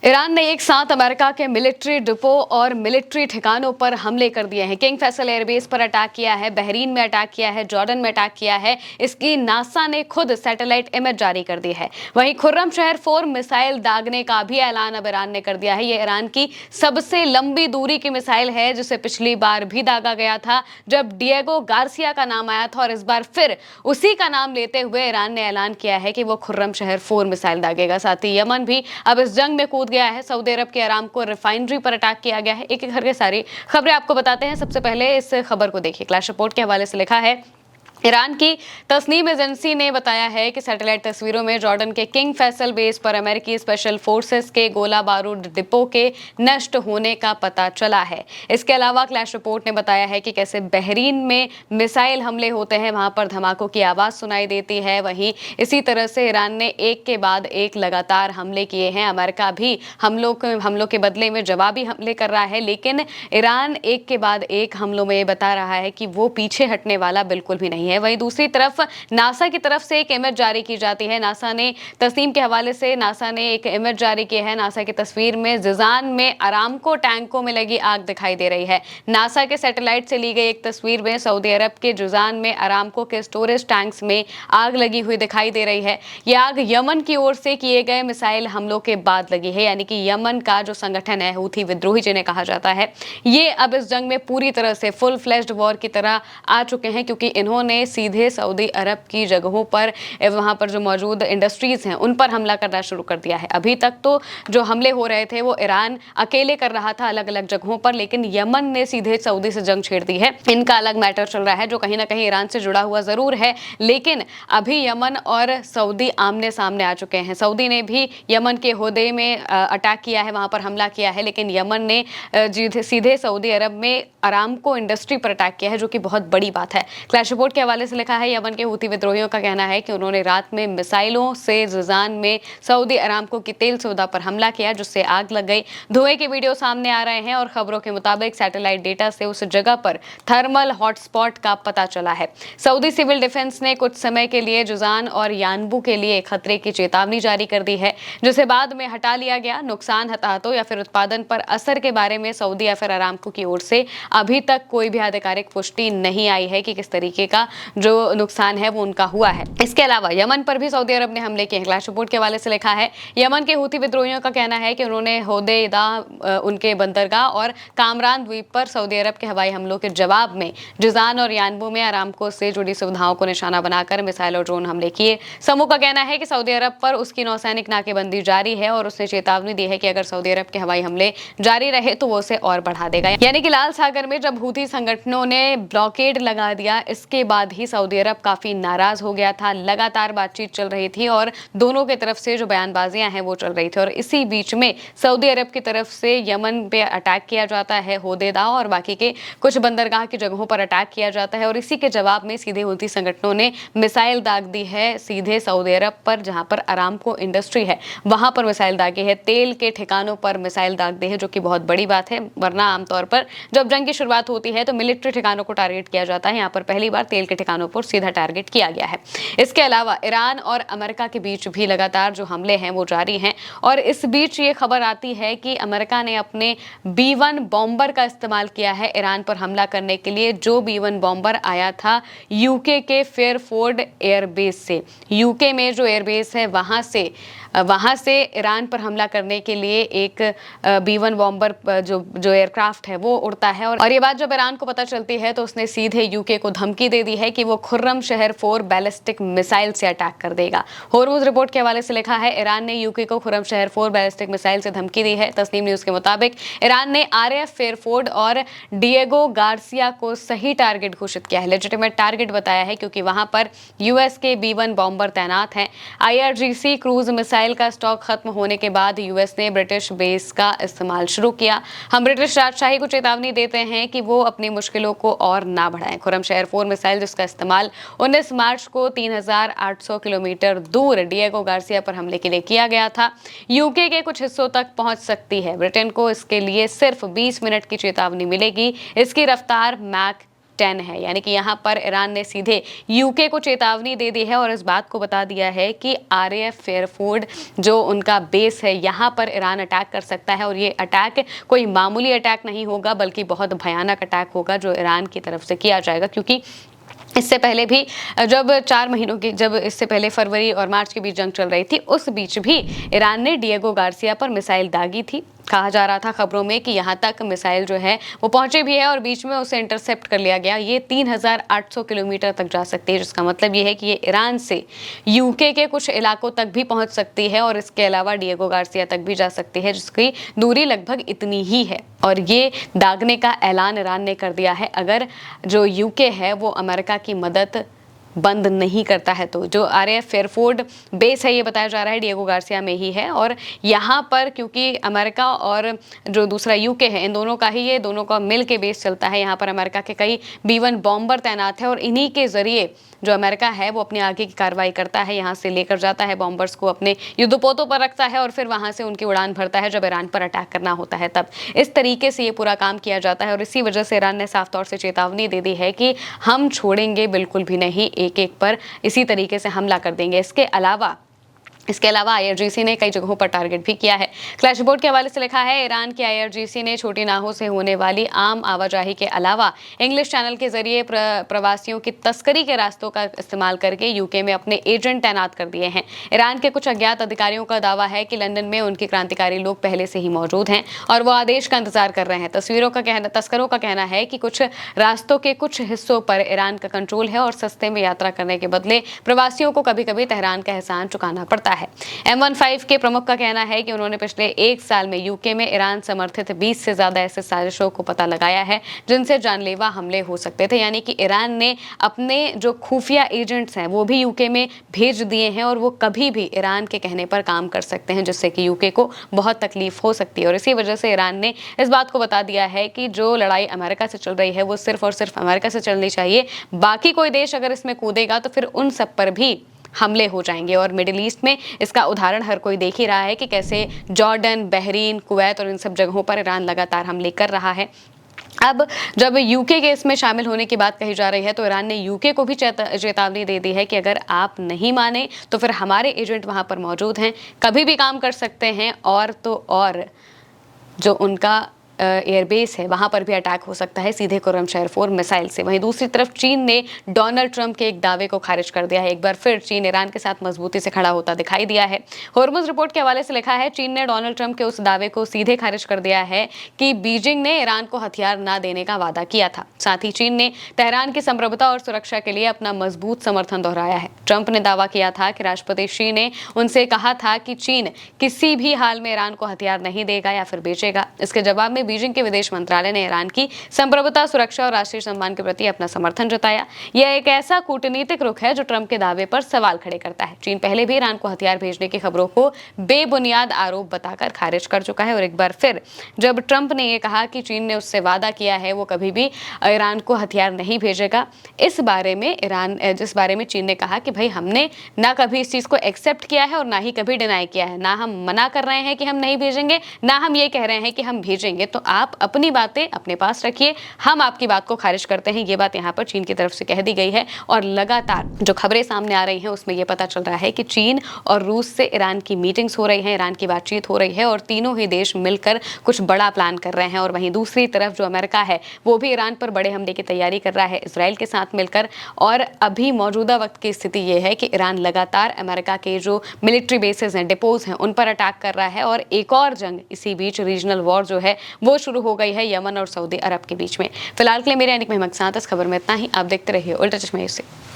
Iran ने एक साथ अमेरिका के मिलिट्री डिपो और मिलिट्री ठिकानों पर हमले कर दिए हैं। किंग फैसल एयरबेस पर अटैक किया है, बहरीन में अटैक किया है, जॉर्डन में अटैक किया है। इसकी नासा ने खुद सैटेलाइट इमेज जारी कर दी है। वहीं खुर्रम शहर 4 मिसाइल दागने का भी ऐलान अब ईरान ने कर दिया है। ये ईरान की सबसे लंबी दूरी की मिसाइल है, जिसे पिछली बार भी दागा गया था जब डिएगो गार्सिया का नाम आया था, और इस बार फिर उसी का नाम लेते हुए ईरान ने ऐलान किया है कि वो खुर्रम शहर 4 मिसाइल दागेगा। साथ ही यमन भी अब इस जंग में कूद गया है। सऊदी अरब के अरामको रिफाइनरी पर अटैक किया गया है। एक एक करके सारी खबरें आपको बताते हैं। सबसे पहले इस खबर को देखिए। क्लैश रिपोर्ट के हवाले से लिखा है, ईरान की तस्नीम एजेंसी ने बताया है कि सैटेलाइट तस्वीरों में जॉर्डन के किंग फैसल बेस पर अमेरिकी स्पेशल फोर्सेस के गोला बारूद डिपो के नष्ट होने का पता चला है। इसके अलावा क्लैश रिपोर्ट ने बताया है कि कैसे बहरीन में मिसाइल हमले होते हैं, वहां पर धमाकों की आवाज सुनाई देती है। वहीं इसी तरह से ईरान ने एक के बाद एक लगातार हमले किए हैं। अमेरिका भी हमलों के बदले में जवाबी हमले कर रहा है, लेकिन ईरान एक के बाद एक हमलों में ये बता रहा है कि वो पीछे हटने वाला बिल्कुल भी नहीं है। वहीं दूसरी तरफ नासा की तरफ से एक इमेज जारी की जाती है। नासा ने तस्नीम के हवाले से नासा ने एक इमेज जारी की है। नासा की तस्वीर में जिजान में अरामको टैंकों में लगी आग दिखाई दे रही है। नासा के सैटेलाइट से ली गई एक तस्वीर में सऊदी अरब के जुजान में अरामको के स्टोरेज टैंक्स में आग लगी हुई दिखाई दे रही है। यह आग यमन की ओर से किए गए मिसाइल हमलों के बाद लगी है, यानी कि यमन का जो संगठन है, हूथी विद्रोही जिन्हें कहा जाता है, ये अब इस जंग में पूरी तरह से फुल फ्लेज्ड वॉर की तरह आ चुके हैं, क्योंकि इन्होंने सीधे सऊदी अरब की जगहों पर, वहां पर जो मौजूद इंडस्ट्रीज हैं, उन पर हमला करना शुरू कर दिया है। अभी तक तो जो हमले हो रहे थे वो ईरान अकेले कर रहा था अलग अलग जगहों पर, लेकिन यमन ने सीधे सऊदी से जंग छेड़ दी है। इनका अलग मैटर चल रहा है जो कहीं ना कहीं ईरान से जुड़ा हुआ जरूर है, लेकिन अभी यमन और सऊदी आमने सामने आ चुके हैं। सऊदी ने भी यमन के होदे में अटैक किया है, वहां पर हमला किया है, लेकिन यमन ने सीधे सऊदी अरब में अरामको इंडस्ट्री पर अटैक किया है, जो कि बहुत बड़ी बात है। क्लैश रिपोर्ट के हवाले से लिखा है, यमन के हूथी विद्रोहियों का कहना है कि उन्होंने रात में मिसाइलों से जिजान में सऊदी अरामको की तेल सौदा पर हमला किया, जिससे आग लग गई। धुएं के वीडियो सामने आ रहे हैं और खबरों के मुताबिक सैटेलाइट डेटा से उस जगह पर थर्मल हॉटस्पॉट का पता चला है। सऊदी सिविल डिफेंस ने कुछ समय के लिए जुजान और यानबू के लिए खतरे की चेतावनी जारी कर दी है, जिसे बाद में हटा लिया गया। नुकसान, हताहतों या फिर उत्पादन पर असर के बारे में सऊदी या फिर अरामको की ओर से अभी तक कोई भी आधिकारिक पुष्टि नहीं आई है कि किस तरीके का जो नुकसान है वो उनका हुआ है। इसके अलावा यमन पर भी सऊदी अरब ने हमले किए हैं। क्लैश रिपोर्ट के हवाले से लिखा है, यमन के हूथी विद्रोहियों का कहना है कि उन्होंने होदेदा, उनके बंदरगाह और कामरान द्वीप पर सऊदी अरब के हवाई हमलों के जवाब में जिजान और यानबू में अरामको से जुड़ी सुविधाओं को निशाना बनाकर मिसाइल और ड्रोन हमले किए। समूह का कहना है कि सऊदी अरब पर उसकी नौसैनिक नाकेबंदी जारी है और उसने चेतावनी दी है कि अगर सऊदी अरब के हवाई हमले जारी रहे तो वो उसे और बढ़ा देगा। यानी कि लाल सागर में जब हूथी संगठनों ने ब्लॉकेड लगा दिया, इसके बाद ही सऊदी अरब काफी नाराज हो गया था। लगातार बातचीत चल रही थी और दोनों की तरफ से जो बयानबाजियां हैं वो चल रही थी, और इसी बीच में सऊदी अरब की तरफ से यमन पे अटैक किया जाता है, होदेदा और बाकी के कुछ बंदरगाह की जगहों पर अटैक किया जाता है, और इसी के जवाब में सीधे हूथी संगठनों ने मिसाइल दाग दी है सीधे सऊदी अरब पर, जहां पर अरामको इंडस्ट्री है वहां पर मिसाइल दागे है। तेल के ठिकानों पर मिसाइल दाग दी है, जो कि बहुत बड़ी बात है, वरना आमतौर पर जब जंग की शुरुआत होती है तो मिलिट्री ठिकानों को टारगेट किया जाता है। यहाँ पर पहली बार तेल के ठिकानों पर सीधा टारगेट किया गया है। इसके अलावा ईरान और अमेरिका के बीच भी लगातार जो हमले हैं वो जारी हैं, और इस बीच ये खबर आती है कि अमेरिका ने अपने B-1 बॉम्बर का इस्तेमाल किया है ईरान पर हमला करने के लिए। जो B-1 बॉम्बर आया था यूके के फेयरफोर्ड एयरबेस से, यूके में जो एयरबेस है वहां से ईरान पर हमला करने के लिए एक B-1 बॉम्बर जो एयरक्राफ्ट है वो उड़ता है, और ये बात जब ईरान को पता चलती है तो उसने सीधे यूके को धमकी दे दी है कि वो खुर्रम शहर 4 बैलिस्टिक मिसाइल से अटैक कर देगा। होर्मुज रिपोर्ट के हवाले से लिखा है, ईरान ने यूके को खुर्रम शहर 4 बैलिस्टिक मिसाइल से धमकी दी है। तस्नीम न्यूज के मुताबिक ईरान ने RAF फेयरफोर्ड और डिएगो गार्सिया को सही टारगेट घोषित किया है, लेजिटिमेट टारगेट बताया है, क्योंकि वहां पर यूएस के B-1 बॉम्बर तैनात हैं। IRGC क्रूज मिसाइल का स्टॉक खत्म होने के बाद यूएस ने ब्रिटिश बेस का इस्तेमाल शुरू किया। हम ब्रिटिश राजशाही को चेतावनी देते हैं कि वो अपनी मुश्किलों को और ना बढ़ाएं। खुर्रम शहर 4 मिसाइल, जिसका इस्तेमाल 19 मार्च को 3800 किलोमीटर दूर डिएगो गार्सिया पर हमले के लिए किया गया था, यूके के कुछ हिस्सों तक पहुंच सकती है। ब्रिटेन को इसके लिए सिर्फ 20 मिनट की चेतावनी मिलेगी। इसकी रफ्तार मैक 10 है, यानी कि यहाँ पर ईरान ने सीधे यूके को चेतावनी दे दी है और इस बात को बता दिया है कि RAF फेयरफोर्ड जो उनका बेस है यहाँ पर ईरान अटैक कर सकता है और ये अटैक कोई मामूली अटैक नहीं होगा बल्कि बहुत भयानक अटैक होगा जो ईरान की तरफ से किया जाएगा। क्योंकि इससे पहले भी जब 4 महीनों की जब इससे पहले फरवरी और मार्च के बीच जंग चल रही थी, उस बीच भी ईरान ने डिएगो गार्सिया पर मिसाइल दागी थी। कहा जा रहा था खबरों में कि यहाँ तक मिसाइल जो है वो पहुंचे भी है और बीच में उसे इंटरसेप्ट कर लिया गया। ये 3800 किलोमीटर तक जा सकती है, जिसका मतलब ये है कि ये ईरान से यूके के कुछ इलाकों तक भी पहुंच सकती है और इसके अलावा डिएगो गार्सिया तक भी जा सकती है, जिसकी दूरी लगभग इतनी ही है। और ये दागने का ऐलान ईरान ने कर दिया है अगर जो यूके है वो अमेरिका की मदद बंद नहीं करता है। तो जो RAF फेयरफोर्ड बेस है ये बताया जा रहा है डिएगो गार्सिया में ही है और यहाँ पर क्योंकि अमेरिका और जो दूसरा यूके है इन दोनों का ही ये दोनों का मिल के बेस चलता है। यहाँ पर अमेरिका के कई B-1 बॉम्बर तैनात है और इन्हीं के जरिए जो अमेरिका है वो अपनी आगे की कार्रवाई करता है, यहाँ से लेकर जाता है बॉम्बर्स को, अपने युद्धपोतों पर रखता है और फिर वहाँ से उनकी उड़ान भरता है जब ईरान पर अटैक करना होता है। तब इस तरीके से ये पूरा काम किया जाता है और इसी वजह से ईरान ने साफ तौर से चेतावनी दे दी है कि हम छोड़ेंगे बिल्कुल भी नहीं, एक एक पर इसी तरीके से हमला कर देंगे। इसके अलावा IRGC ने कई जगहों पर टारगेट भी किया है। क्लैश रिपोर्ट के हवाले से लिखा है ईरान की IRGC ने छोटी नावों से होने वाली आम आवाजाही के अलावा इंग्लिश चैनल के जरिए प्रवासियों की तस्करी के रास्तों का इस्तेमाल करके यूके में अपने एजेंट तैनात कर दिए हैं। ईरान के कुछ अज्ञात अधिकारियों का दावा है कि लंदन में उनके क्रांतिकारी लोग पहले से ही मौजूद हैं और वो आदेश का इंतजार कर रहे हैं। तस्करों का कहना है कि कुछ रास्तों के कुछ हिस्सों पर ईरान का कंट्रोल है और सस्ते में यात्रा करने के बदले प्रवासियों को कभी कभी तेहरान का एहसान चुकाना पड़ता है। M15 के प्रमुख का कहना है कि उन्होंने पिछले 1 साल में यूके में ईरान समर्थित 20 से ज्यादा ऐसे साजिशों को पता लगाया है जिनसे जानलेवा हमले हो सकते थे। यानी कि ईरान ने अपने जो खुफिया एजेंट्स हैं वो भी यूके में भेज दिए हैं और वो कभी भी ईरान के कहने पर काम कर सकते हैं, जिससे कि यूके को बहुत तकलीफ हो सकती है। और इसी वजह से ईरान ने इस बात को बता दिया है कि जो लड़ाई अमेरिका से चल रही है वो सिर्फ और सिर्फ अमेरिका से चलनी चाहिए, बाकी कोई देश अगर इसमें कूदेगा तो फिर उन सब पर भी हमले हो जाएंगे। और मिडिल ईस्ट में इसका उदाहरण हर कोई देख ही रहा है कि कैसे जॉर्डन, बहरीन, कुवैत और इन सब जगहों पर ईरान लगातार हमले कर रहा है। अब जब यूके के इसमें शामिल होने की बात कही जा रही है तो ईरान ने यूके को भी चेतावनी दे दी है कि अगर आप नहीं माने तो फिर हमारे एजेंट वहां पर मौजूद हैं, कभी भी काम कर सकते हैं और तो और जो उनका एयरबेस है वहां पर भी अटैक हो सकता है सीधे खुर्रमशहर 4 मिसाइल से। वहीं दूसरी तरफ चीन ने डोनाल्ड ट्रंप के एक दावे को खारिज कर दिया है। एक बार फिर चीन ईरान के साथ मजबूती से खड़ा होता दिखाई दिया है। हॉर्मुज़ रिपोर्ट के हवाले से लिखा है चीन ने डोनाल्ड ट्रंप के उस दावे को सीधे खारिज कर दिया है कि बीजिंग ने ईरान को हथियार न देने का वादा किया था। साथ ही चीन ने तेहरान की संप्रभुता और सुरक्षा के लिए अपना मजबूत समर्थन दोहराया है। ट्रंप ने दावा किया था कि राष्ट्रपति शी ने उनसे कहा था कि चीन किसी भी हाल में ईरान को हथियार नहीं देगा या फिर बेचेगा। इसके जवाब में बीजिंग के विदेश मंत्रालय ने ईरान की संप्रभुता, सुरक्षा और राष्ट्रीय सम्मान के प्रति अपना समर्थन जताया। यह एक ऐसा कूटनीतिक रुख है जो ट्रंप के दावे पर सवाल खड़े करता है। चीन पहले भी ईरान को हथियार भेजने की खबरों को बेबुनियाद आरोप बताकर खारिज कर चुका है और एक बार फिर जब ट्रंप ने यह कहा कि चीन ने उससे वादा किया है वो कभी भी ईरान को हथियार नहीं भेजेगा, जिस बारे में चीन ने कहा कि भाई हमने ना कभी इस चीज को एक्सेप्ट किया है और ना ही कभी डिनाई किया है, ना हम मना कर रहे हैं कि हम नहीं भेजेंगे, ना हम ये कह रहे हैं कि हम भेजेंगे। तो आप अपनी बातें अपने पास रखिए, हम आपकी बात को खारिज करते हैं। ये बात यहाँ पर चीन की तरफ से कह दी गई है और लगातार जो खबरें सामने आ रही हैं उसमें यह पता चल रहा है कि चीन और रूस से ईरान की मीटिंग्स हो रही हैं, ईरान की बातचीत हो रही है और तीनों ही देश मिलकर कुछ बड़ा प्लान कर रहे हैं। और वहीं दूसरी तरफ जो अमेरिका है वो भी ईरान पर बड़े हमले की तैयारी कर रहा है इसराइल के साथ मिलकर। और अभी मौजूदा वक्त की स्थिति ये है कि ईरान लगातार अमेरिका के जो मिलिट्री बेसेस हैं, डिपोज हैं, उन पर अटैक कर रहा है और एक और जंग इसी बीच रीजनल वॉर जो है वो शुरू हो गई है यमन और सऊदी अरब के बीच में। फिलहाल के लिए मेरे यानी महमद साथ इस खबर में इतना ही। आप देखते रहिए उल्टा चश्मा न्यूज़ से।